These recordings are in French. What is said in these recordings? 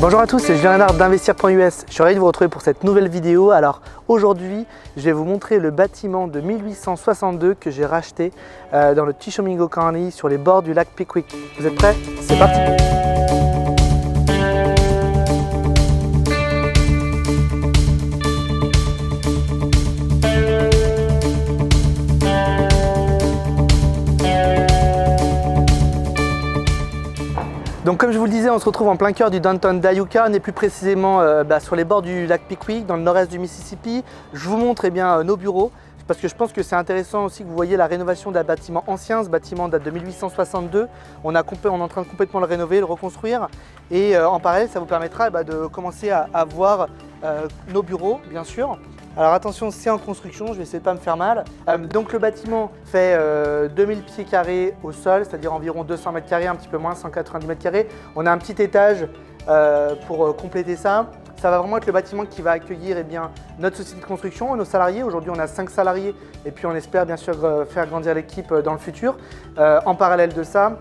Bonjour à tous, c'est Julien Lénard d'Investir.us. Je suis ravi de vous retrouver pour cette nouvelle vidéo. Alors aujourd'hui, je vais vous montrer le bâtiment de 1862 que j'ai racheté dans le Tishomingo County sur les bords du lac Pickwick. Vous êtes prêts? C'est parti! Donc comme je vous le disais, on se retrouve en plein cœur du downtown d'Iuka. On est plus précisément sur les bords du lac Pickwick, dans le nord-est du Mississippi. Je vous montre nos bureaux, parce que je pense que c'est intéressant aussi que vous voyez la rénovation d'un bâtiment ancien. Ce bâtiment date de 1862. On est en train de complètement le rénover, le reconstruire. Et en parallèle, ça vous permettra de commencer à voir nos bureaux, bien sûr. Alors attention, c'est en construction, je vais essayer de ne pas me faire mal. Donc le bâtiment fait 2000 pieds carrés au sol, c'est-à-dire environ 200 mètres carrés, un petit peu moins, 190 mètres carrés. On a un petit étage pour compléter ça. Ça va vraiment être le bâtiment qui va accueillir notre société de construction, nos salariés. Aujourd'hui, on a 5 salariés et puis on espère bien sûr faire grandir l'équipe dans le futur. En parallèle de ça,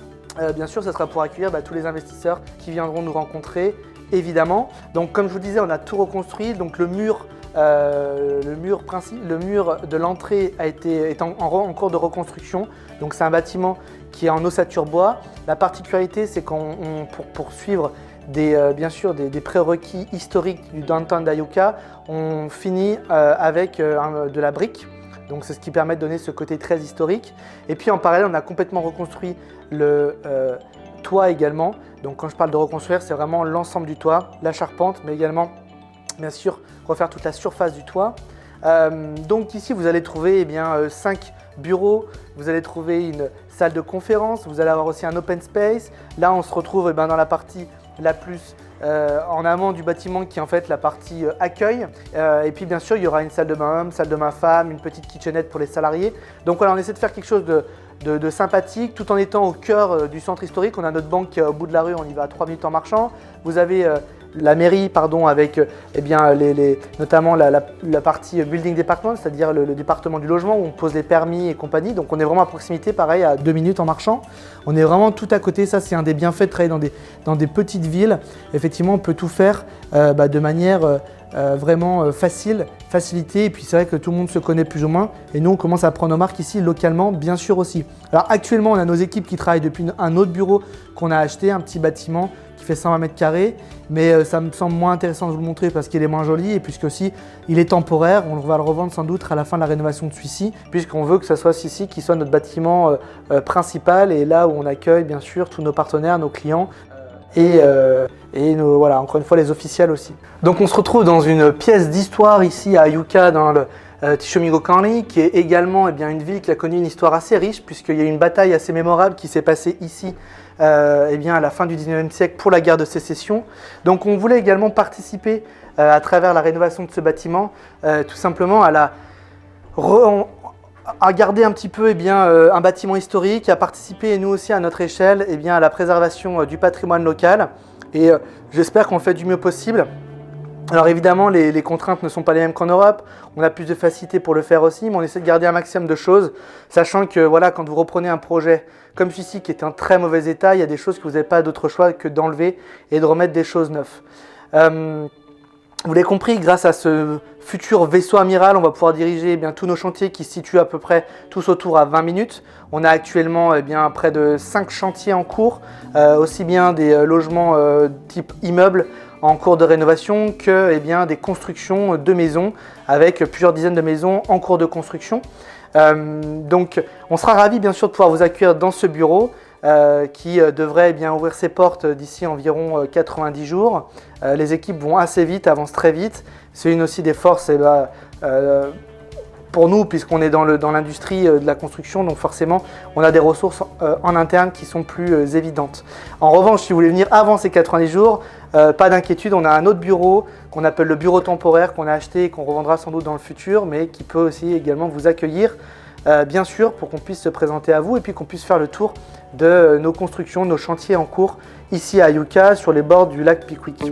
bien sûr, ça sera pour accueillir tous les investisseurs qui viendront nous rencontrer, évidemment. Donc comme je vous disais, on a tout reconstruit. Donc le mur de l'entrée est en cours de reconstruction. Donc c'est un bâtiment qui est en ossature bois. La particularité, c'est pour suivre bien sûr des prérequis historiques du downtown d'Iuka, on finit avec de la brique. Donc c'est ce qui permet de donner ce côté très historique. Et puis en parallèle, on a complètement reconstruit le toit également. Donc quand je parle de reconstruire, c'est vraiment l'ensemble du toit, la charpente, mais également bien sûr refaire toute la surface du toit. Donc ici vous allez trouver 5 bureaux, vous allez trouver une salle de conférence, vous allez avoir aussi un open space. Là on se retrouve dans la partie la plus en amont du bâtiment qui est en fait la partie accueil. Et puis bien sûr il y aura une salle de bain homme, salle de bain femme, une petite kitchenette pour les salariés. Donc voilà, on essaie de faire quelque chose de sympathique tout en étant au cœur du centre historique. On a notre banque qui est au bout de la rue, on y va à 3 minutes en marchant. Vous avez la mairie avec notamment la partie building department, c'est-à-dire le département du logement où on pose les permis et compagnie. Donc on est vraiment à proximité, pareil, à 2 minutes en marchant. On est vraiment tout à côté. Ça, c'est un des bienfaits de travailler dans des petites villes. Effectivement, on peut tout faire de manière vraiment facilité. Et puis c'est vrai que tout le monde se connaît plus ou moins. Et nous, on commence à prendre nos marques ici localement, bien sûr aussi. Alors actuellement, on a nos équipes qui travaillent depuis un autre bureau qu'on a acheté, un petit bâtiment qui fait 120 mètres carrés. Mais ça me semble moins intéressant de vous le montrer parce qu'il est moins joli et puisque aussi il est temporaire. On va le revendre sans doute à la fin de la rénovation de celui-ci, puisqu'on veut que ce soit ici qui soit notre bâtiment principal et là où on accueille bien sûr tous nos partenaires, nos clients et voilà, encore une fois les officiels aussi. Donc on se retrouve dans une pièce d'histoire ici à Iuka dans le Tishomingo County, qui est également une ville qui a connu une histoire assez riche puisqu'il y a eu une bataille assez mémorable qui s'est passée ici à la fin du 19e siècle pour la guerre de sécession. Donc on voulait également participer à travers la rénovation de ce bâtiment tout simplement à garder un petit peu un bâtiment historique, à participer nous aussi à notre échelle à la préservation du patrimoine local et j'espère qu'on fait du mieux possible. Alors évidemment, les contraintes ne sont pas les mêmes qu'en Europe, on a plus de facilité pour le faire aussi, mais on essaie de garder un maximum de choses, sachant que voilà, quand vous reprenez un projet comme celui-ci qui est en très mauvais état, il y a des choses que vous n'avez pas d'autre choix que d'enlever et de remettre des choses neuves. Vous l'avez compris, grâce à ce futur vaisseau amiral, on va pouvoir diriger tous nos chantiers qui se situent à peu près tous autour à 20 minutes. On a actuellement près de 5 chantiers en cours, aussi bien des logements type immeuble en cours de rénovation que des constructions de maisons avec plusieurs dizaines de maisons en cours de construction. Donc on sera ravis bien sûr de pouvoir vous accueillir dans ce bureau qui devrait ouvrir ses portes d'ici environ 90 jours. Les équipes vont assez vite, avancent très vite. C'est une aussi des forces pour nous puisqu'on est dans l'industrie de la construction, donc forcément on a des ressources en interne qui sont plus évidentes. En revanche, si vous voulez venir avant ces 90 jours, pas d'inquiétude, on a un autre bureau qu'on appelle le bureau temporaire qu'on a acheté et qu'on revendra sans doute dans le futur, mais qui peut aussi également vous accueillir, bien sûr, pour qu'on puisse se présenter à vous et puis qu'on puisse faire le tour de nos constructions, nos chantiers en cours ici à Iuka sur les bords du lac Pickwick.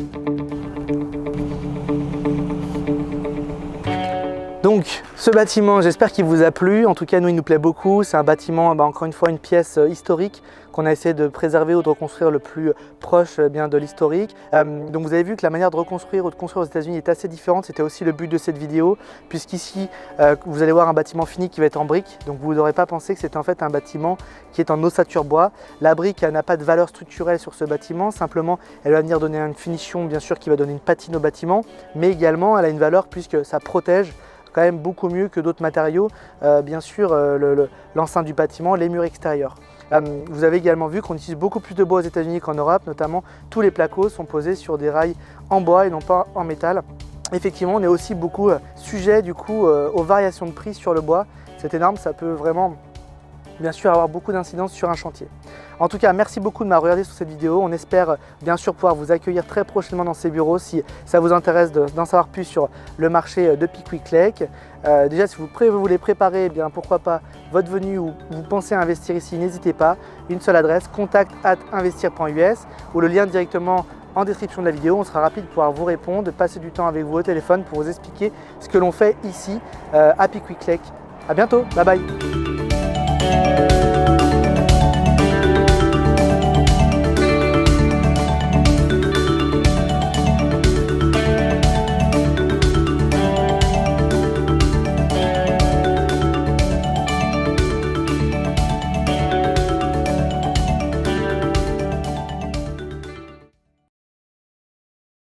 Donc ce bâtiment, j'espère qu'il vous a plu. En tout cas, nous, il nous plaît beaucoup. C'est un bâtiment, encore une fois, une pièce historique qu'on a essayé de préserver ou de reconstruire le plus proche bien de l'historique. Donc vous avez vu que la manière de reconstruire ou de construire aux États-Unis est assez différente. C'était aussi le but de cette vidéo, puisqu'ici, vous allez voir un bâtiment fini qui va être en briques. Donc vous n'aurez pas pensé que c'était en fait un bâtiment qui est en ossature bois. La brique, elle n'a pas de valeur structurelle sur ce bâtiment. Simplement, elle va venir donner une finition, bien sûr, qui va donner une patine au bâtiment. Mais également, elle a une valeur puisque ça protège quand même beaucoup mieux que d'autres matériaux, bien sûr l'enceinte du bâtiment, les murs extérieurs. Vous avez également vu qu'on utilise beaucoup plus de bois aux États-Unis qu'en Europe, notamment tous les placos sont posés sur des rails en bois et non pas en métal. Effectivement, on est aussi beaucoup sujet du coup aux variations de prix sur le bois. C'est énorme, ça peut vraiment bien sûr avoir beaucoup d'incidence sur un chantier. En tout cas, merci beaucoup de m'avoir regardé sur cette vidéo. On espère bien sûr pouvoir vous accueillir très prochainement dans ces bureaux si ça vous intéresse d'en savoir plus sur le marché de Pickwick Lake. Déjà, si vous voulez préparer, eh bien, pourquoi pas votre venue ou vous pensez à investir ici, n'hésitez pas. Une seule adresse, contact@investir.us ou le lien directement en description de la vidéo. On sera rapide pour pouvoir vous répondre, passer du temps avec vous au téléphone pour vous expliquer ce que l'on fait ici à Pickwick Lake. À bientôt, bye bye.